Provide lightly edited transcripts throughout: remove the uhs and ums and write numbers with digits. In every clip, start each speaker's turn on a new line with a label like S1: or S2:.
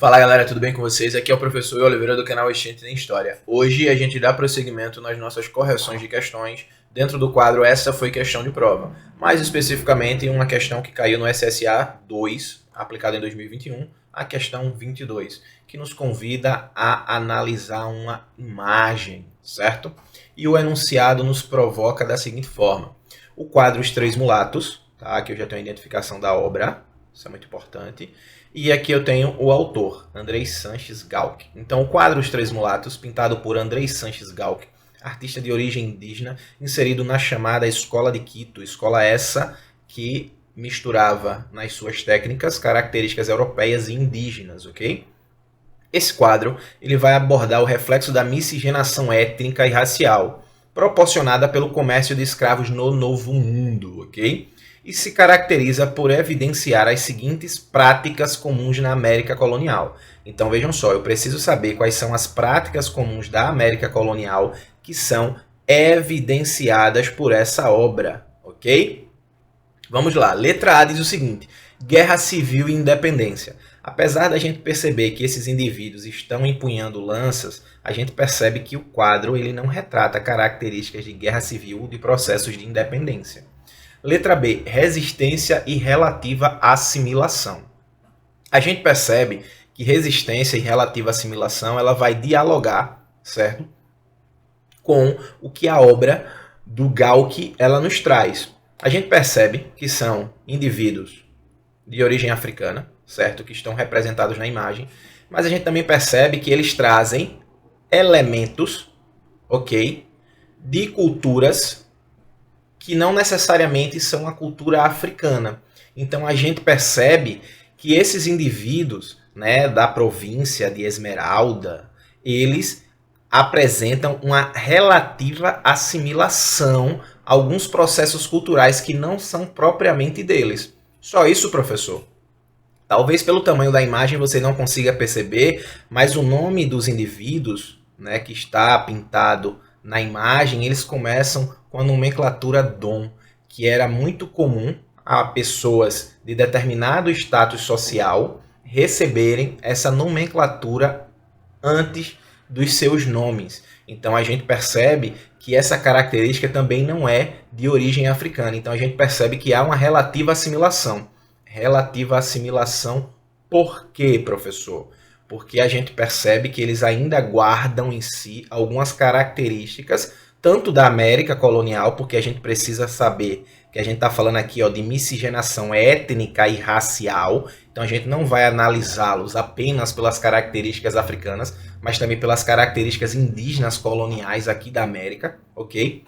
S1: Fala galera, tudo bem com vocês? Aqui é o professor Oliveira do canal Excelente em História. Hoje a gente dá prosseguimento nas nossas correções de questões dentro do quadro Essa Foi Questão de Prova. Mais especificamente uma questão que caiu no SSA 2, aplicado em 2021, a questão 22, que nos convida a analisar uma imagem, certo? E o enunciado nos provoca da seguinte forma. O quadro Os Três Mulatos, tá? Aqui eu já tenho a identificação da obra, isso é muito importante. E aqui eu tenho o autor, Andrei Sanches Gauck. Então, o quadro Os Três Mulatos, pintado por Andrei Sanches Gauck, artista de origem indígena, inserido na chamada Escola de Quito, escola essa que misturava nas suas técnicas características europeias e indígenas, ok? Esse quadro ele vai abordar o reflexo da miscigenação étnica e racial, proporcionada pelo comércio de escravos no Novo Mundo, ok? E se caracteriza por evidenciar as seguintes práticas comuns na América colonial. Então vejam só, eu preciso saber quais são as práticas comuns da América colonial que são evidenciadas por essa obra, ok? Vamos lá, letra A diz o seguinte: Guerra Civil e Independência. Apesar da gente perceber que esses indivíduos estão empunhando lanças, a gente percebe que o quadro ele não retrata características de guerra civil ou de processos de independência. Letra B, resistência e relativa assimilação. A gente percebe que resistência e relativa assimilação ela vai dialogar, certo? Com o que a obra do Gauck ela nos traz. A gente percebe que são indivíduos de origem africana, certo? Que estão representados na imagem, mas a gente também percebe que eles trazem elementos, ok? De culturas que não necessariamente são a cultura africana. Então a gente percebe que esses indivíduos, né, da província de Esmeralda, eles apresentam uma relativa assimilação a alguns processos culturais que não são propriamente deles. Só isso, professor? Talvez pelo tamanho da imagem você não consiga perceber, mas o nome dos indivíduos, né, que está pintado na imagem, eles começam com a nomenclatura Dom, que era muito comum a pessoas de determinado status social receberem essa nomenclatura antes dos seus nomes. Então a gente percebe que essa característica também não é de origem africana. Então a gente percebe que há uma relativa assimilação. Relativa assimilação por quê, professor? Porque a gente percebe que eles ainda guardam em si algumas características tanto da América colonial, porque a gente precisa saber que a gente está falando aqui de miscigenação étnica e racial, então a gente não vai analisá-los apenas pelas características africanas, mas também pelas características indígenas coloniais aqui da América, ok?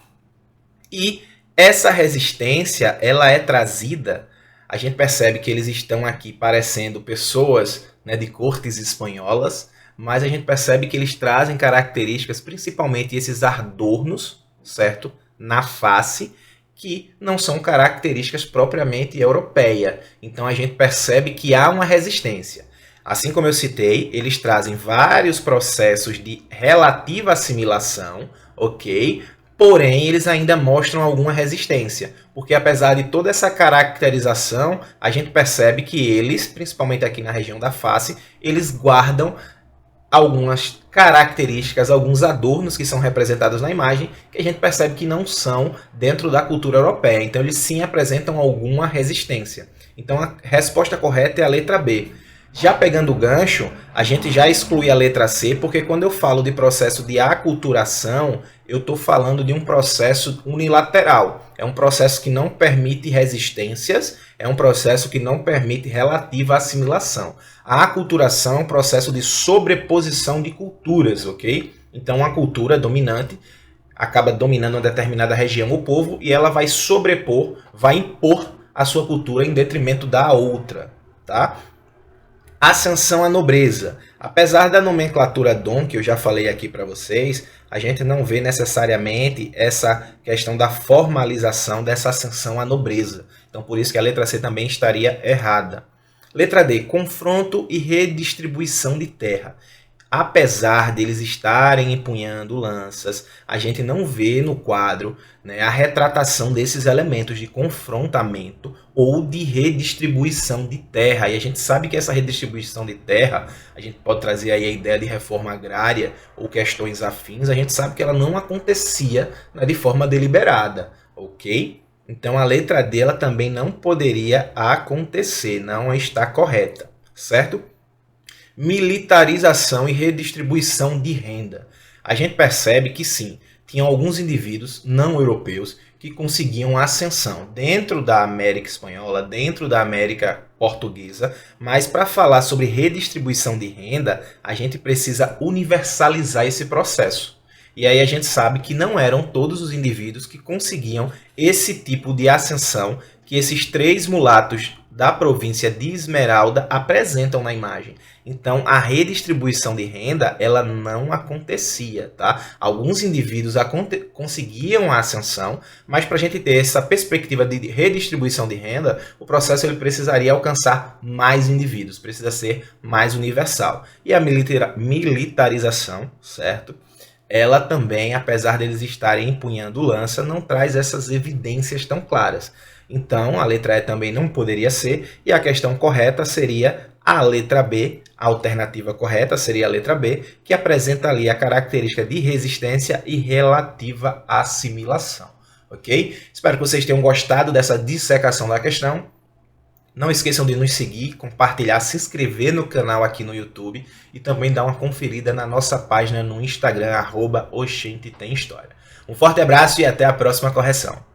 S1: E essa resistência, ela é trazida, a gente percebe que eles estão aqui parecendo pessoas, né, de cortes espanholas, mas a gente percebe que eles trazem características, principalmente esses adornos, certo? Na face, que não são características propriamente europeias. Então a gente percebe que há uma resistência. Assim como eu citei, eles trazem vários processos de relativa assimilação, ok? Porém, eles ainda mostram alguma resistência, porque apesar de toda essa caracterização, a gente percebe que eles, principalmente aqui na região da face, eles guardam algumas características, alguns adornos que são representados na imagem, que a gente percebe que não são dentro da cultura europeia. Então, eles sim apresentam alguma resistência. Então, a resposta correta é a letra B. Já pegando o gancho, a gente já exclui a letra C, porque quando eu falo de processo de aculturação, eu estou falando de um processo unilateral. É um processo que não permite resistências, é um processo que não permite relativa assimilação. A aculturação é um processo de sobreposição de culturas, ok? Então, a cultura dominante acaba dominando uma determinada região, o povo, e ela vai sobrepor, vai impor a sua cultura em detrimento da outra, tá? Ascensão à nobreza. Apesar da nomenclatura Dom, que eu já falei aqui para vocês, a gente não vê necessariamente essa questão da formalização dessa ascensão à nobreza. Então, por isso que a letra C também estaria errada. Letra D, confronto e redistribuição de terra. apesar deles estarem empunhando lanças, a gente não vê no quadro, né, a retratação desses elementos de confrontamento ou de redistribuição de terra. E a gente sabe que essa redistribuição de terra, a gente pode trazer aí a ideia de reforma agrária ou questões afins, a gente sabe que ela não acontecia, né, de forma deliberada, ok? Então a letra D ela também não poderia acontecer, não está correta, certo? Militarização e redistribuição de renda. A gente percebe que sim, tinham alguns indivíduos não europeus que conseguiam ascensão dentro da América Espanhola, dentro da América Portuguesa, mas para falar sobre redistribuição de renda, a gente precisa universalizar esse processo. E aí a gente sabe que não eram todos os indivíduos que conseguiam esse tipo de ascensão que esses 3 mulatos da província de Esmeralda apresentam na imagem. Então, a redistribuição de renda, ela não acontecia, tá? Alguns indivíduos conseguiam a ascensão, mas para a gente ter essa perspectiva de redistribuição de renda, o processo ele precisaria alcançar mais indivíduos, precisa ser mais universal. E a militarização, certo? Ela também, apesar deles estarem empunhando lança, não traz essas evidências tão claras. Então, a letra E também não poderia ser, e a questão correta seria a letra B, a alternativa correta seria a letra B, que apresenta ali a característica de resistência e relativa assimilação, ok? Espero que vocês tenham gostado dessa dissecação da questão. Não esqueçam de nos seguir, compartilhar, se inscrever no canal aqui no YouTube e também dar uma conferida na nossa página no Instagram, @oxentetemhistoria. Um forte abraço e até a próxima correção.